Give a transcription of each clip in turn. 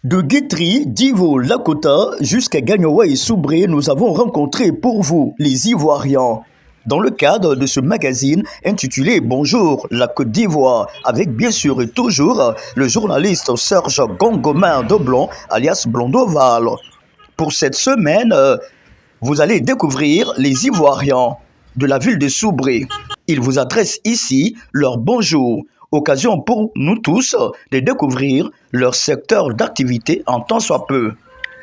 De Guétry, d'Ivo, Lakota, jusqu'à Gagnoa et Soubré, nous avons rencontré pour vous, les Ivoiriens. Dans le cadre de ce magazine intitulé Bonjour la Côte d'Ivoire, avec bien sûr et toujours le journaliste Serge Gongomin Doblon, alias Blondoval. Pour cette semaine, vous allez découvrir les Ivoiriens de la ville de Soubré. Ils vous adressent ici leur bonjour, occasion pour nous tous de découvrir leur secteur d'activité en tant soit peu.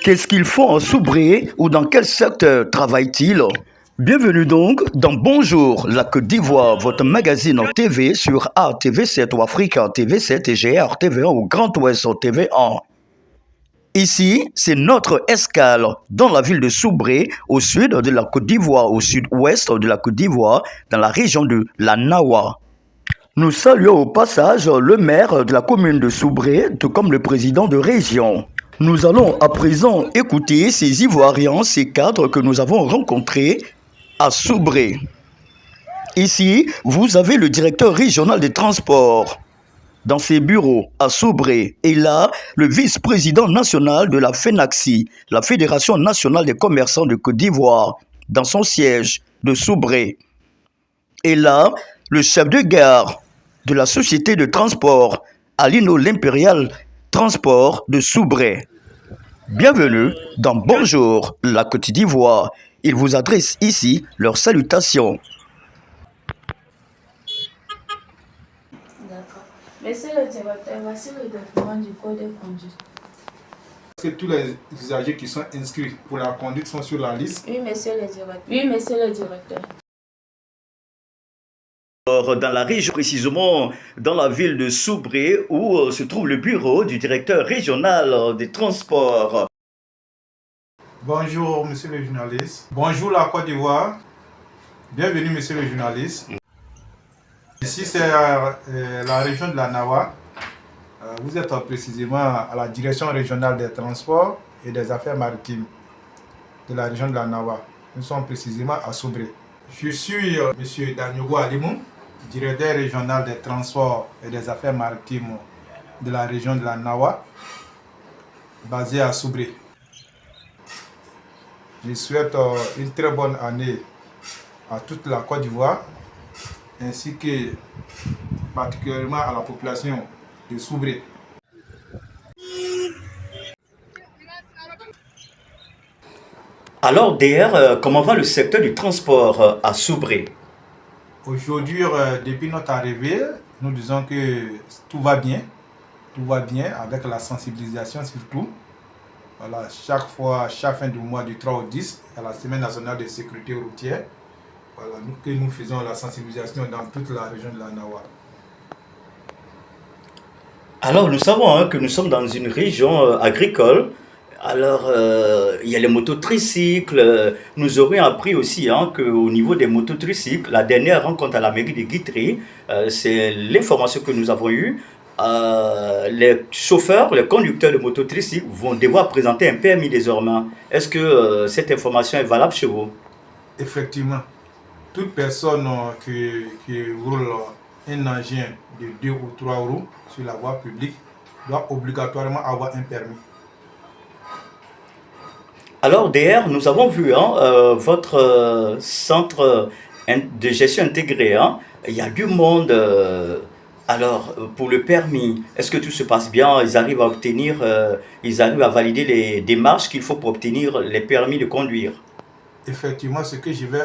Qu'est-ce qu'ils font en Soubré ou dans quel secteur travaillent-ils? Bienvenue donc dans Bonjour la Côte d'Ivoire, votre magazine en TV sur ATV7 ou Africa TV7 et GR TV1 ou Grand Ouest TV1. Ici, c'est notre escale dans la ville de Soubré, au sud de la Côte d'Ivoire, au sud-ouest de la Côte d'Ivoire, dans la région de la Nawa. Nous saluons au passage le maire de la commune de Soubré, tout comme le président de région. Nous allons à présent écouter ces Ivoiriens, ces cadres que nous avons rencontrés à Soubré. Ici, vous avez le directeur régional des transports dans ses bureaux à Soubré, et là, le vice-président national de la FENAXI, la Fédération nationale des commerçants de Côte d'Ivoire, dans son siège de Soubré. Et là, le chef de gare de la société de transport Alino l'Impérial Transport de Soubré. Bienvenue dans Bonjour la Côte d'Ivoire. Ils vous adressent ici leurs salutations. D'accord. Monsieur le directeur, voici le document du code de conduite. Est-ce que tous les usagers qui sont inscrits pour la conduite sont sur la liste? Oui, monsieur le directeur. Oui, monsieur le directeur. Dans la région, précisément dans la ville de Soubré, où se trouve le bureau du directeur régional des transports. Bonjour, monsieur le journaliste. Bonjour la Côte d'Ivoire. Bienvenue, monsieur le journaliste. Ici, c'est la région de la Nawa. Vous êtes précisément à la direction régionale des transports et des affaires maritimes de la région de la Nawa. Nous sommes précisément à Soubré. Je suis monsieur Danyogo Alimou, directeur régional des transports et des affaires maritimes de la région de la Nawa, basé à Soubré. Je souhaite une très bonne année à toute la Côte d'Ivoire, ainsi que particulièrement à la population de Soubré. Alors, DR, comment va le secteur du transport à Soubré? Aujourd'hui, depuis notre arrivée, nous disons que tout va bien avec la sensibilisation surtout. Voilà, chaque fin du mois du 3 au 10, à la Semaine nationale de sécurité routière, voilà, nous faisons la sensibilisation dans toute la région de la Nawa. Alors, nous savons que nous sommes dans une région agricole. Alors, il y a les mototricycles. Nous aurions appris aussi qu'au niveau des mototricycles, la dernière rencontre à la mairie de Guitry, c'est l'information que nous avons eue. Les chauffeurs, les conducteurs de mototricycles vont devoir présenter un permis désormais. Est-ce que cette information est valable chez vous? Effectivement, toute personne qui roule un engin de 2 ou 3 roues sur la voie publique doit obligatoirement avoir un permis. Alors, DR, nous avons vu votre centre de gestion intégrée. Il y a du monde. Alors, pour le permis, est-ce que tout se passe bien? Ils arrivent à valider les démarches qu'il faut pour obtenir les permis de conduire? Effectivement, ce que je vais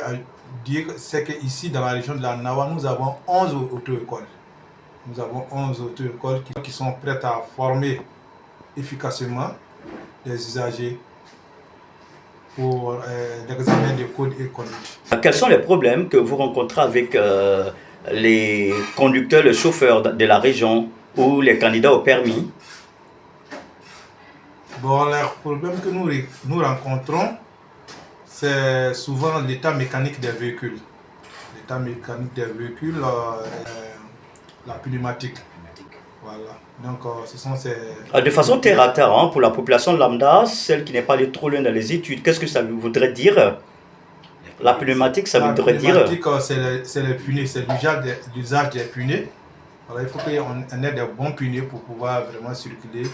dire, c'est qu'ici, dans la région de la Nawa, nous avons 11 auto-écoles. Nous avons 11 auto-écoles qui sont prêtes à former efficacement les usagers pour l'examen de code et conduite. Quels sont les problèmes que vous rencontrez avec les conducteurs, les chauffeurs de la région ou les candidats au permis? Bon, les problèmes que nous rencontrons, c'est souvent l'état mécanique des véhicules. L'état mécanique des véhicules, la pneumatique. Voilà. Donc, ce sont ces... De façon terre à terre, pour la population lambda, celle qui n'est pas allée trop loin dans les études, qu'est-ce que ça voudrait dire? La pneumatique, ça voudrait dire... La pneumatique, c'est les pneus, c'est l'usage des pneus. Alors, il faut qu'on ait des bons pneus pour pouvoir vraiment circuler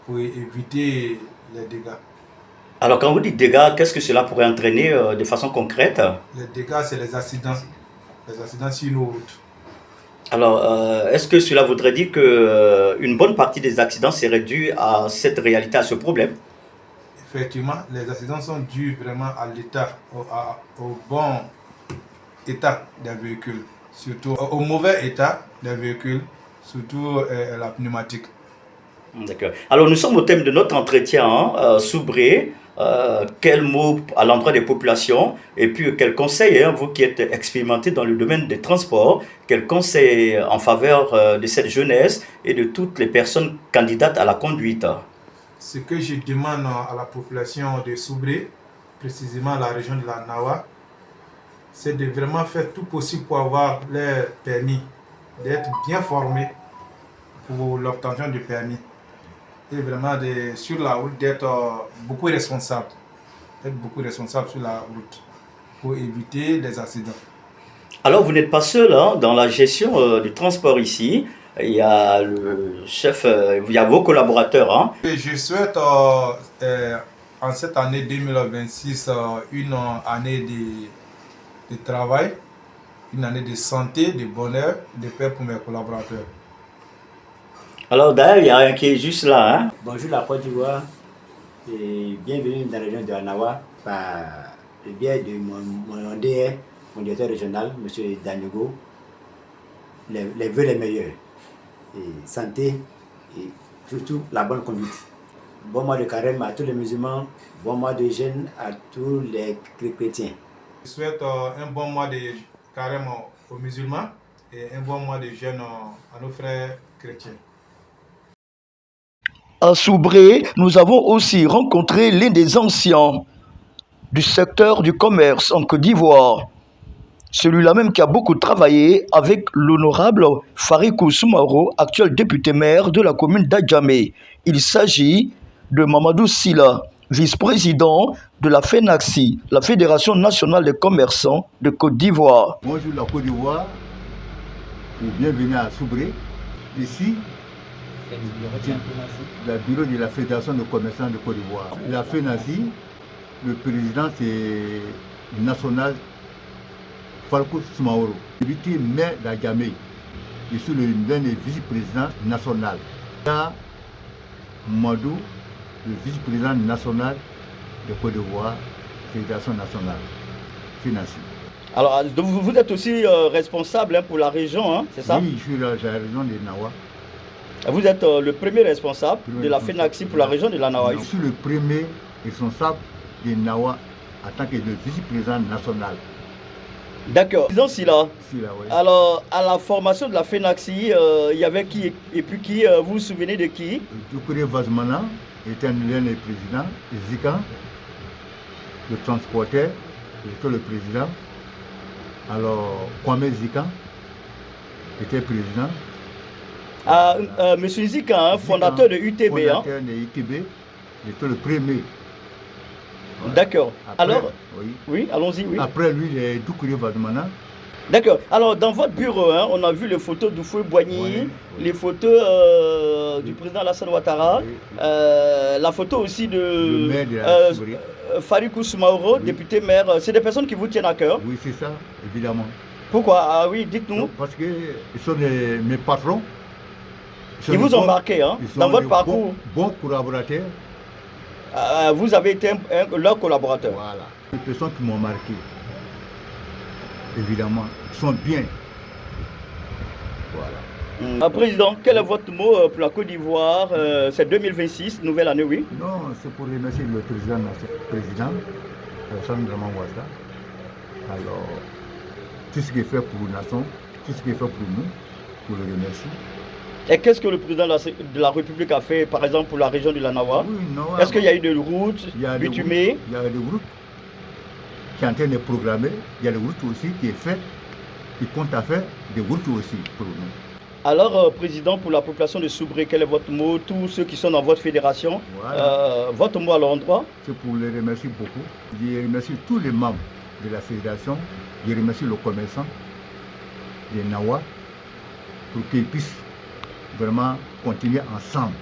pour éviter les dégâts. Alors, quand vous dites dégâts, qu'est-ce que cela pourrait entraîner de façon concrète? Les dégâts, c'est les accidents sur nos routes. Alors, est-ce que cela voudrait dire que une bonne partie des accidents serait due à cette réalité, à ce problème? Effectivement, les accidents sont dus vraiment à l'état, au bon état des véhicules, surtout au mauvais état des véhicules, surtout la pneumatique. D'accord. Alors, nous sommes au thème de notre entretien, hein, Soubré. Quel mot à l'endroit des populations et puis quel conseil, hein, vous qui êtes expérimenté dans le domaine des transports, quel conseil en faveur de cette jeunesse et de toutes les personnes candidates à la conduite? Ce que je demande à la population de Soubré, précisément la région de la Nawa, c'est de vraiment faire tout possible pour avoir les permis, d'être bien formés pour l'obtention du permis. Et vraiment sur la route d'être beaucoup responsable. Être beaucoup responsable sur la route pour éviter les accidents. Alors, vous n'êtes pas seul, hein, dans la gestion du transport ici. Il y a le chef, il y a vos collaborateurs, hein. Et je souhaite en cette année 2026 une année de travail, une année de santé, de bonheur, de paix pour mes collaborateurs. Alors, d'ailleurs, il y a un qui est juste là, hein. Bonjour la Côte d'Ivoire et bienvenue dans la région de Anawa par le biais de mon DR, mon directeur régional, M. Danogo. Les vœux les meilleurs, et santé et surtout la bonne conduite. Bon mois de carême à tous les musulmans, bon mois de jeûne à tous les chrétiens. Je souhaite un bon mois de carême aux musulmans et un bon mois de jeûne à nos frères chrétiens. À Soubré, nous avons aussi rencontré l'un des anciens du secteur du commerce en Côte d'Ivoire. Celui-là même qui a beaucoup travaillé avec l'honorable Farikou Soumaro, actuel député-maire de la commune d'Adjamé. Il s'agit de Mamadou Silla, vice-président de la FENAXI, la Fédération nationale des commerçants de Côte d'Ivoire. Bonjour la Côte d'Ivoire et bienvenue à Soubré. Ici, le bureau de la Fédération des commerçants de Côte d'Ivoire. La FENAXI, le président c'est national Farikou Soumaro, député maire d'Adjamé. Je suis le vice-président national. Là, Madou, le vice-président national de Côte d'Ivoire, Fédération nationale, FENAXI. Alors, vous êtes aussi responsable, hein, pour la région, hein, c'est ça? Oui, je suis la région de Nawa. Vous êtes le premier responsable de la FENAXI pour la région de la Nawa. Je suis le premier responsable de Nawa en tant que le vice-président national. D'accord. Président Silla, Oui. alors à la formation de la FENAXI, il y avait qui et puis qui, vous vous souvenez de qui? Doukouré Vazmana était l'un des présidents, Zikan, le transporteur, était le président. Alors, Kwame Zikan était président. Monsieur Zika, hein, fondateur de UTB. Fondateur de UTB, était le premier. D'accord. Après, Alors, oui, allons-y, oui. Après lui, les Doukouré Vazmana. D'accord. Alors, dans votre bureau, hein, on a vu les photos d'Oufoué Boigny, les photos du président Alassane Ouattara, la photo aussi de maire de la Soubré. Farikou Soumaro, député maire. C'est des personnes qui vous tiennent à cœur. Oui, c'est ça, évidemment. Pourquoi? Ah oui, dites-nous. Parce qu'ils sont mes patrons. Ils vous ont marqué, hein, dans votre parcours. Bons collaborateurs. Vous avez été leur collaborateur. Voilà. Les personnes qui m'ont marqué, évidemment, sont bien. Voilà. Président, quel est votre mot pour la Côte d'Ivoire? C'est 2026, nouvelle année, oui. Non, c'est pour remercier le président, Alassane Ouattara. Alors, tout ce qu'il fait pour la nation, tout ce qu'il fait pour nous, pour le remercier. Et qu'est-ce que le président de la République a fait, par exemple, pour la région de la Nawa? Oui, Nawa. Est-ce qu'il y a eu des routes bitumées? Il y a des routes qui sont en train de programmer. Il y a des routes aussi qui est fait. Il compte à faire des routes aussi pour nous. Alors, président, pour la population de Soubré, quel est votre mot? Tous ceux qui sont dans votre fédération, voilà. Votre mot à leur endroit? C'est pour les remercier beaucoup. Je remercie tous les membres de la fédération. Je remercie le commerçant de Nawa pour qu'ils puissent vraiment continuer ensemble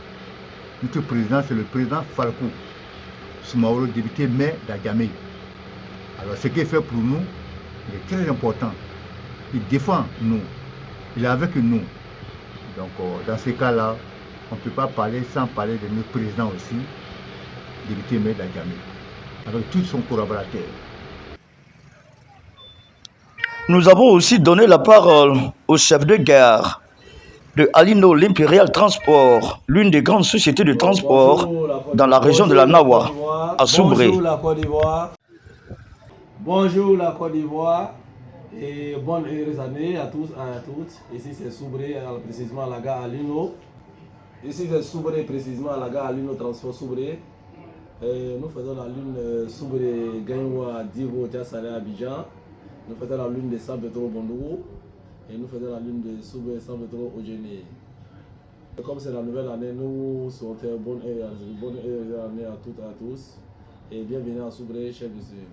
Notre président, c'est le président Falco Soumaoro, député maire d'Adjamé. Alors ce qu'il fait pour nous, il est très important. Il défend nous. Il est avec nous. Donc dans ce cas-là, on ne peut pas parler sans parler de notre président aussi, député maire d'Adjamé, avec tous son collaborateur. Nous avons aussi donné la parole au chef de gare de Alino l'Impérial Transport, l'une des grandes sociétés de transport dans la région de la Nawa, à Soubré. Bonjour la Côte d'Ivoire. Bonjour la Côte d'Ivoire et bonne heureuse année à tous et à toutes. Ici c'est Soubré, précisément à la gare Alino. Ici c'est Soubré, précisément à la gare Alino Transport Soubré. Nous faisons la ligne Soubré Gagnoua Divo Tiassale Abidjan. Nous faisons la ligne de San Pedro Bondougou et nous faisons la ligne de Soubré San Pedro Ogéné. Comme c'est la nouvelle année, nous souhaitons bonne année à toutes et à tous et bienvenue à Soubré, chef de service.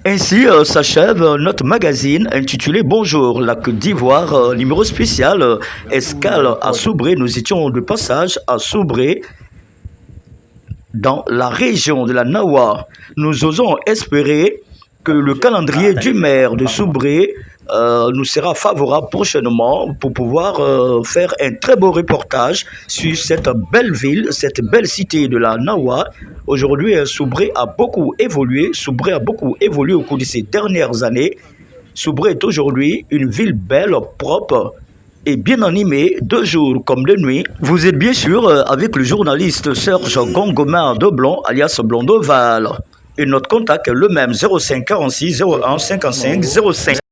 Ainsi s'achève notre magazine intitulé Bonjour la Côte d'Ivoire, numéro spécial escale à Soubré. Nous étions de passage à Soubré, dans la région de la Nawa. Nous osons espérer que le calendrier du maire de Soubré nous sera favorable prochainement pour pouvoir faire un très beau reportage sur cette belle ville, cette belle cité de la Nawa. Aujourd'hui, Soubré a beaucoup évolué. Soubré a beaucoup évolué au cours de ces dernières années. Soubré est aujourd'hui une ville belle, propre et bien animée, de jour comme de nuit. Vous êtes bien sûr avec le journaliste Serge Gongomar de Blond, alias Blondoval. Et notre contact est le même, 05 46 01 55 05.